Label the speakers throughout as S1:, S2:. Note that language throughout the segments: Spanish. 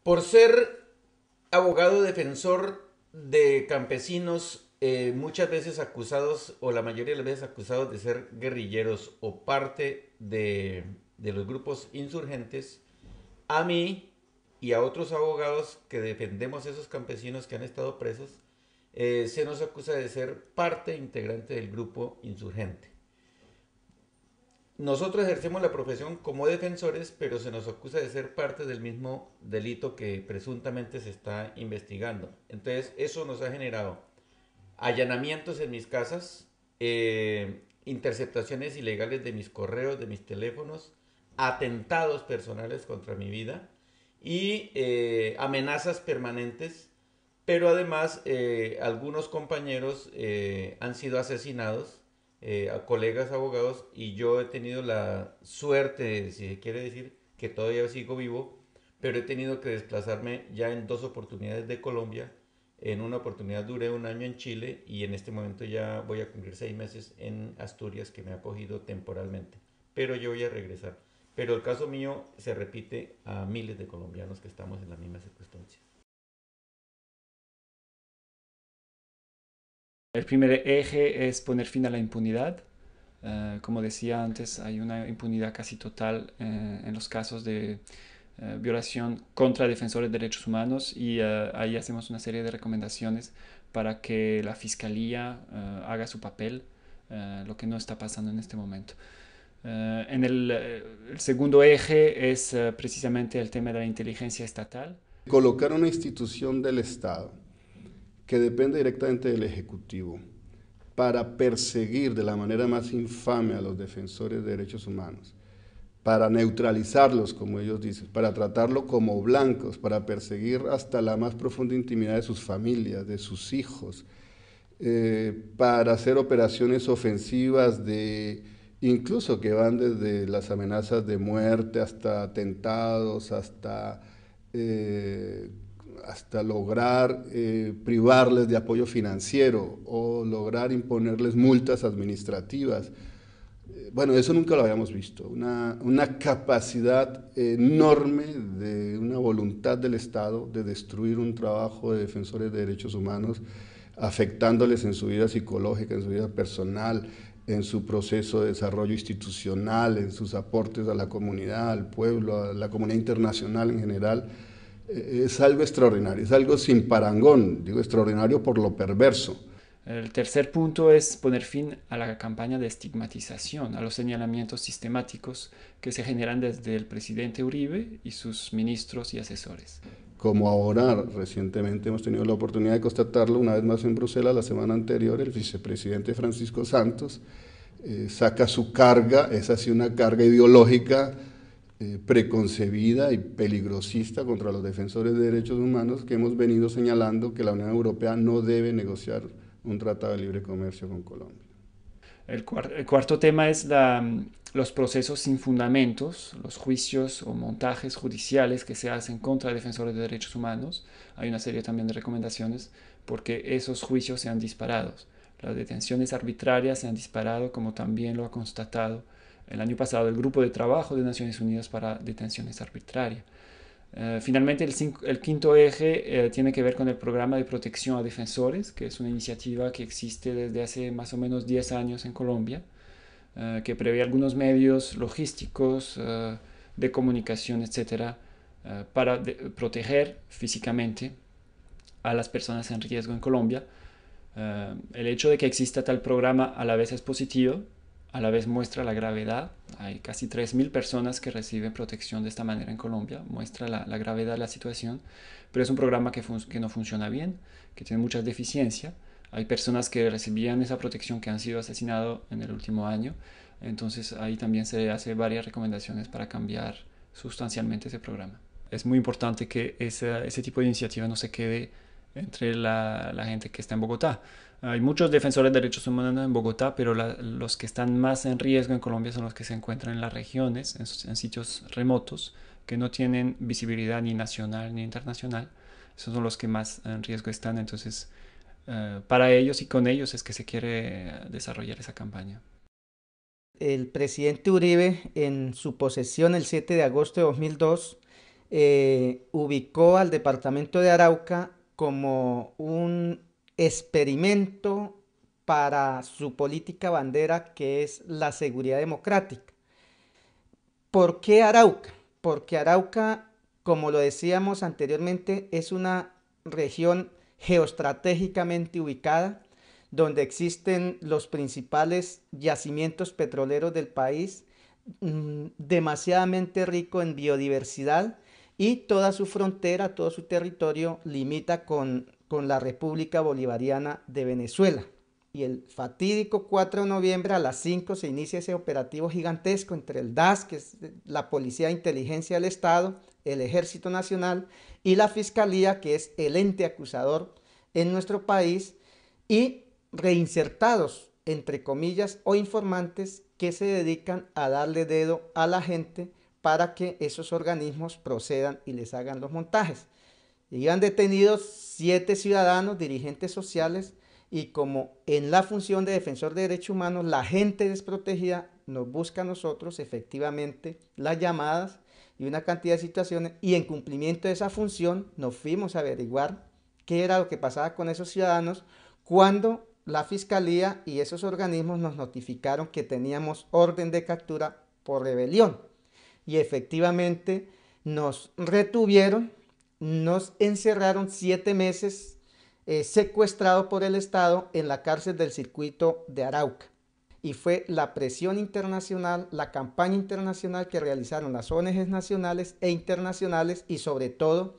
S1: Por ser abogado defensor de campesinos, muchas veces acusados, o la mayoría de las veces acusados de ser guerrilleros o parte de los grupos insurgentes, a mí y a otros abogados que defendemos a esos campesinos que han estado presos, se nos acusa de ser parte integrante del grupo insurgente. Nosotros ejercemos la profesión como defensores, pero se nos acusa de ser parte del mismo delito que presuntamente se está investigando. Entonces, eso nos ha generado allanamientos en mis casas, interceptaciones ilegales de mis correos, de mis teléfonos, atentados personales contra mi vida y amenazas permanentes, pero además algunos compañeros han sido asesinados, a colegas abogados, y yo he tenido la suerte, si se quiere decir, que todavía sigo vivo, pero he tenido que desplazarme ya en dos oportunidades de Colombia. En una oportunidad duré un año en Chile y en este momento ya voy a cumplir 6 meses en Asturias, que me ha acogido temporalmente. Pero yo voy a regresar. Pero el caso mío se repite a miles de colombianos que estamos en la misma circunstancia.
S2: El primer eje es poner fin a la impunidad. Como decía antes, hay una impunidad casi total en los casos de violación contra defensores de derechos humanos y ahí hacemos una serie de recomendaciones para que la fiscalía haga su papel, lo que no está pasando en este momento. El segundo eje es precisamente el tema de la inteligencia estatal.
S3: Colocar una institución del Estado que depende directamente del Ejecutivo para perseguir de la manera más infame a los defensores de derechos humanos, para neutralizarlos, como ellos dicen, para tratarlo como blancos, para perseguir hasta la más profunda intimidad de sus familias, de sus hijos, para hacer operaciones ofensivas incluso que van desde las amenazas de muerte hasta atentados, hasta lograr privarles de apoyo financiero o lograr imponerles multas administrativas. Bueno, eso nunca lo habíamos visto, una capacidad enorme de una voluntad del Estado de destruir un trabajo de defensores de derechos humanos, afectándoles en su vida psicológica, en su vida personal, en su proceso de desarrollo institucional, en sus aportes a la comunidad, al pueblo, a la comunidad internacional en general. Es algo extraordinario, es algo sin parangón, digo extraordinario por lo perverso.
S2: El tercer punto es poner fin a la campaña de estigmatización, a los señalamientos sistemáticos que se generan desde el presidente Uribe y sus ministros y asesores.
S3: Como ahora recientemente hemos tenido la oportunidad de constatarlo una vez más en Bruselas, la semana anterior el vicepresidente Francisco Santos saca su carga, es así una carga ideológica preconcebida y peligrosista contra los defensores de derechos humanos, que hemos venido señalando que la Unión Europea no debe negociar un tratado de libre comercio con Colombia.
S2: El cuarto tema es los procesos sin fundamentos, los juicios o montajes judiciales que se hacen contra defensores de derechos humanos. Hay una serie también de recomendaciones porque esos juicios se han disparado. Las detenciones arbitrarias se han disparado, como también lo ha constatado el año pasado el Grupo de Trabajo de Naciones Unidas para Detenciones Arbitrarias. Finalmente, el quinto eje tiene que ver con el programa de protección a defensores, que es una iniciativa que existe desde hace más o menos 10 años en Colombia, que prevé algunos medios logísticos, de comunicación, etcétera, para proteger físicamente a las personas en riesgo en Colombia. El hecho de que exista tal programa a la vez es positivo, a la vez muestra la gravedad. Hay casi 3.000 personas que reciben protección de esta manera en Colombia, muestra la gravedad de la situación, pero es un programa que no funciona bien, que tiene muchas deficiencias. Hay personas que recibían esa protección que han sido asesinadas en el último año, entonces ahí también se hace varias recomendaciones para cambiar sustancialmente ese programa. Es muy importante que ese tipo de iniciativa no se quede entre la gente que está en Bogotá. Hay muchos defensores de derechos humanos en Bogotá, pero los que están más en riesgo en Colombia son los que se encuentran en las regiones, en sitios remotos, que no tienen visibilidad ni nacional ni internacional. Esos son los que más en riesgo están. Entonces, para ellos y con ellos es que se quiere desarrollar esa campaña.
S4: El presidente Uribe, en su posesión el 7 de agosto de 2002, ubicó al departamento de Arauca como un experimento para su política bandera, que es la seguridad democrática. ¿Por qué Arauca? Porque Arauca, como lo decíamos anteriormente, es una región geoestratégicamente ubicada, donde existen los principales yacimientos petroleros del país, demasiadamente rico en biodiversidad, y toda su frontera, todo su territorio limita con la República Bolivariana de Venezuela. Y el fatídico 4 de noviembre a las 5 se inicia ese operativo gigantesco entre el DAS, que es la Policía de Inteligencia del Estado, el Ejército Nacional, y la Fiscalía, que es el ente acusador en nuestro país, y reinsertados, entre comillas, o informantes que se dedican a darle dedo a la gente para que esos organismos procedan y les hagan los montajes. Y han detenido 7 ciudadanos, dirigentes sociales, y como en la función de defensor de derechos humanos la gente desprotegida nos busca a nosotros, efectivamente, las llamadas y una cantidad de situaciones, y en cumplimiento de esa función nos fuimos a averiguar qué era lo que pasaba con esos ciudadanos cuando la Fiscalía y esos organismos nos notificaron que teníamos orden de captura por rebelión. Y efectivamente nos retuvieron, nos encerraron 7 meses secuestrado por el Estado en la cárcel del circuito de Arauca. Y fue la presión internacional, la campaña internacional que realizaron las ONGs nacionales e internacionales, y sobre todo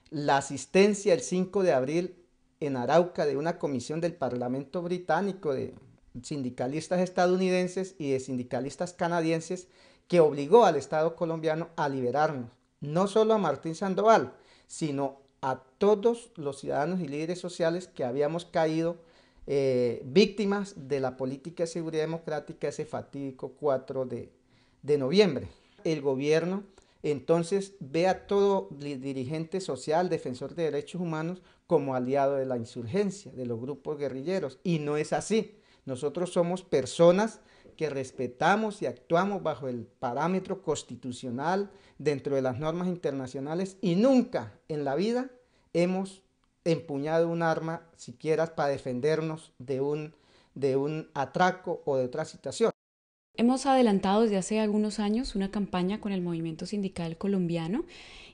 S4: la asistencia el 5 de abril en Arauca de una comisión del Parlamento británico, de sindicalistas estadounidenses y de sindicalistas canadienses, que obligó al Estado colombiano a liberarnos, no solo a Martín Sandoval, sino a todos los ciudadanos y líderes sociales que habíamos caído víctimas de la política de seguridad democrática ese fatídico 4 de noviembre. El gobierno entonces ve a todo dirigente social, defensor de derechos humanos, como aliado de la insurgencia, de los grupos guerrilleros, y no es así. Nosotros somos personas que respetamos y actuamos bajo el parámetro constitucional, dentro de las normas internacionales, y nunca en la vida hemos empuñado un arma siquiera para defendernos de un atraco o de otra situación.
S5: Hemos adelantado desde hace algunos años una campaña con el movimiento sindical colombiano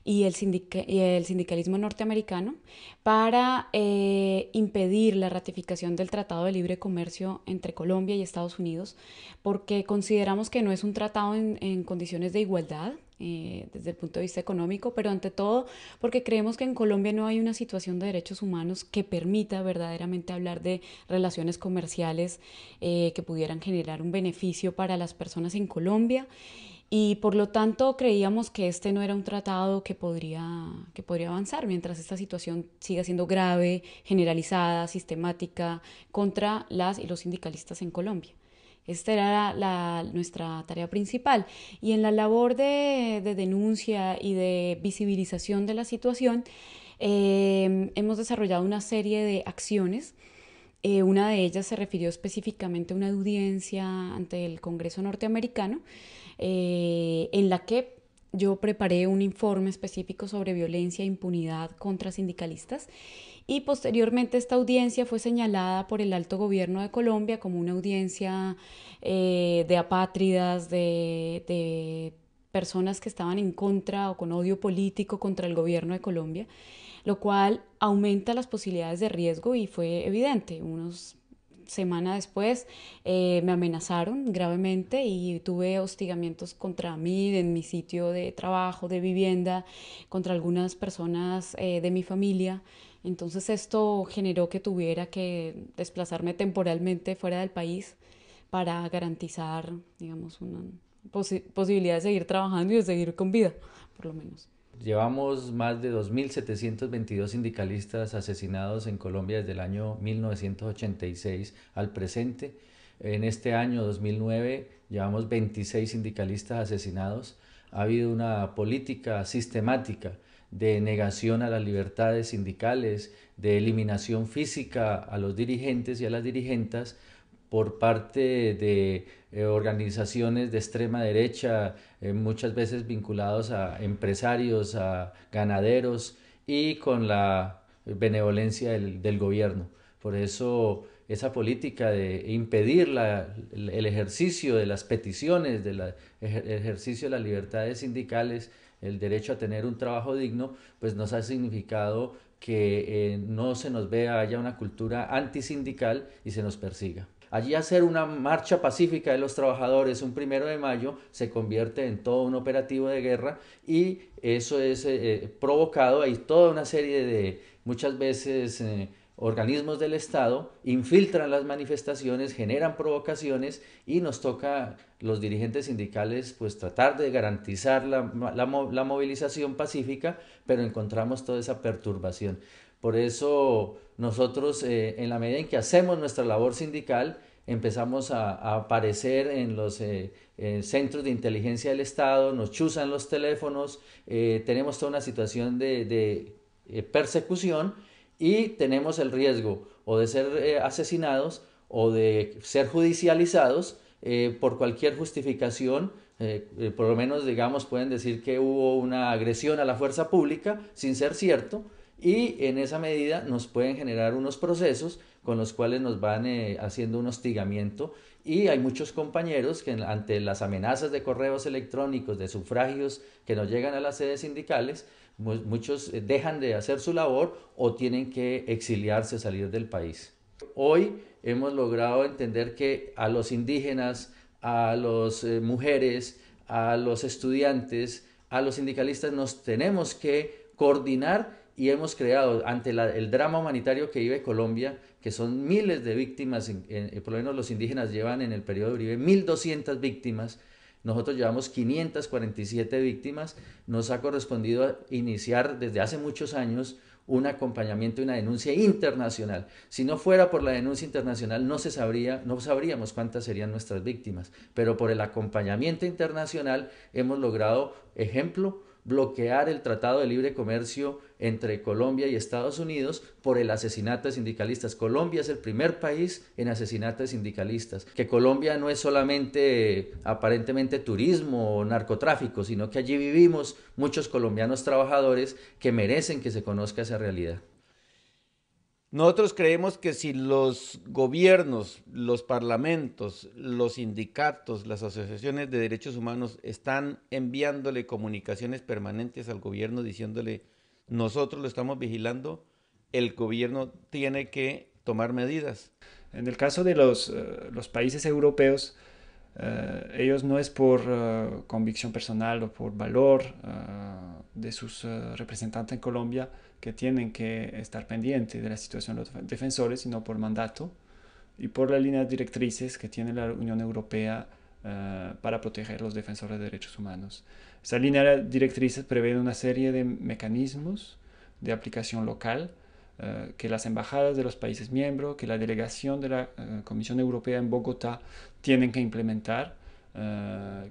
S5: y el sindicalismo norteamericano para impedir la ratificación del Tratado de Libre Comercio entre Colombia y Estados Unidos, porque consideramos que no es un tratado en condiciones de igualdad desde el punto de vista económico, pero ante todo porque creemos que en Colombia no hay una situación de derechos humanos que permita verdaderamente hablar de relaciones comerciales que pudieran generar un beneficio para las personas en Colombia. Y por lo tanto creíamos que este no era un tratado que podría avanzar mientras esta situación siga siendo grave, generalizada, sistemática contra las y los sindicalistas en Colombia. Esta era nuestra tarea principal. Y en la labor de denuncia y de visibilización de la situación hemos desarrollado una serie de acciones. Una de ellas se refirió específicamente a una audiencia ante el Congreso norteamericano, en la que yo preparé un informe específico sobre violencia e impunidad contra sindicalistas, y posteriormente esta audiencia fue señalada por el alto gobierno de Colombia como una audiencia de apátridas, de personas que estaban en contra o con odio político contra el gobierno de Colombia, lo cual aumenta las posibilidades de riesgo, y fue evidente. Unos semana después me amenazaron gravemente y tuve hostigamientos contra mí en mi sitio de trabajo, de vivienda, contra algunas personas de mi familia. Entonces esto generó que tuviera que desplazarme temporalmente fuera del país para garantizar, digamos, una posibilidad de seguir trabajando y de seguir con vida, por lo menos.
S1: Llevamos más de 2.722 sindicalistas asesinados en Colombia desde el año 1986 al presente. En este año 2009 llevamos 26 sindicalistas asesinados. Ha habido una política sistemática de negación a las libertades sindicales, de eliminación física a los dirigentes y a las dirigentas,
S6: por parte de organizaciones de extrema derecha, muchas veces vinculados a empresarios, a ganaderos y con la benevolencia del gobierno. Por eso esa política de impedir el ejercicio de las peticiones, el ejercicio de las libertades sindicales, el derecho a tener un trabajo digno, pues nos ha significado que no se nos vea, haya una cultura antisindical y se nos persiga. Allí hacer una marcha pacífica de los trabajadores un 1 de mayo se convierte en todo un operativo de guerra y eso es provocado, hay toda una serie de, muchas veces, organismos del Estado infiltran las manifestaciones, generan provocaciones y nos toca los dirigentes sindicales pues tratar de garantizar la movilización pacífica, pero encontramos toda esa perturbación. Por eso nosotros en la medida en que hacemos nuestra labor sindical empezamos a aparecer en los centros de inteligencia del Estado, nos chuzan los teléfonos, tenemos toda una situación de persecución y tenemos el riesgo o de ser asesinados o de ser judicializados por cualquier justificación. Por lo menos, digamos, pueden decir que hubo una agresión a la fuerza pública sin ser cierto, y en esa medida nos pueden generar unos procesos con los cuales nos van haciendo un hostigamiento, y hay muchos compañeros que ante las amenazas de correos electrónicos, de sufragios que nos llegan a las sedes sindicales, muchos dejan de hacer su labor o tienen que exiliarse, salir del país. Hoy hemos logrado entender que a los indígenas, a las mujeres, a los estudiantes, a los sindicalistas nos tenemos que coordinar, y hemos creado ante el drama humanitario que vive Colombia, que son miles de víctimas, por lo menos los indígenas llevan en el periodo de Uribe 1.200 víctimas, nosotros llevamos 547 víctimas, nos ha correspondido iniciar desde hace muchos años un acompañamiento y una denuncia internacional. Si no fuera por la denuncia internacional no sabríamos cuántas serían nuestras víctimas, pero por el acompañamiento internacional hemos logrado, ejemplo, bloquear el Tratado de Libre Comercio entre Colombia y Estados Unidos por el asesinato de sindicalistas. Colombia es el primer país en asesinato de sindicalistas. Que Colombia no es solamente aparentemente turismo o narcotráfico, sino que allí vivimos muchos colombianos trabajadores que merecen que se conozca esa realidad.
S1: Nosotros creemos que si los gobiernos, los parlamentos, los sindicatos, las asociaciones de derechos humanos están enviándole comunicaciones permanentes al gobierno diciéndole nosotros lo estamos vigilando, el gobierno tiene que tomar medidas.
S2: En el caso de los países europeos, ellos no es por convicción personal o por valor de sus representantes en Colombia que tienen que estar pendientes de la situación de los defensores, sino por mandato y por las líneas directrices que tiene la Unión Europea para proteger a los defensores de derechos humanos. Esas líneas directrices prevén una serie de mecanismos de aplicación local que las embajadas de los países miembros, que la delegación de la Comisión Europea en Bogotá tienen que implementar,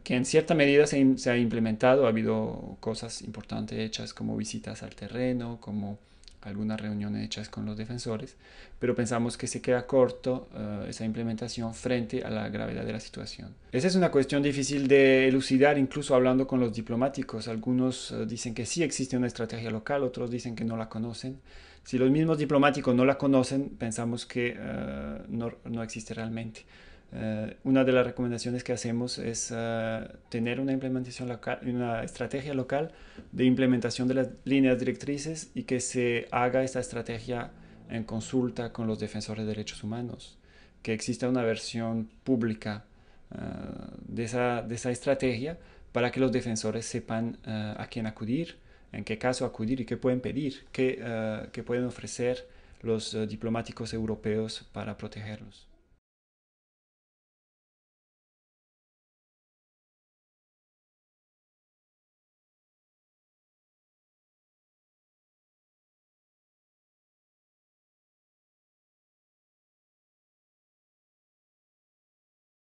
S2: que en cierta medida se ha implementado, ha habido cosas importantes hechas como visitas al terreno, como algunas reuniones hechas con los defensores, pero pensamos que se queda corto esa implementación frente a la gravedad de la situación. Esa es una cuestión difícil de elucidar, incluso hablando con los diplomáticos. Algunos dicen que sí existe una estrategia local, otros dicen que no la conocen. Si los mismos diplomáticos no la conocen, pensamos que no existe realmente. Una de las recomendaciones que hacemos es tener una implementación local, una estrategia local de implementación de las líneas directrices, y que se haga esta estrategia en consulta con los defensores de derechos humanos, que exista una versión pública de esa estrategia para que los defensores sepan a quién acudir, en qué caso acudir y qué pueden pedir, qué pueden ofrecer los diplomáticos europeos para protegerlos.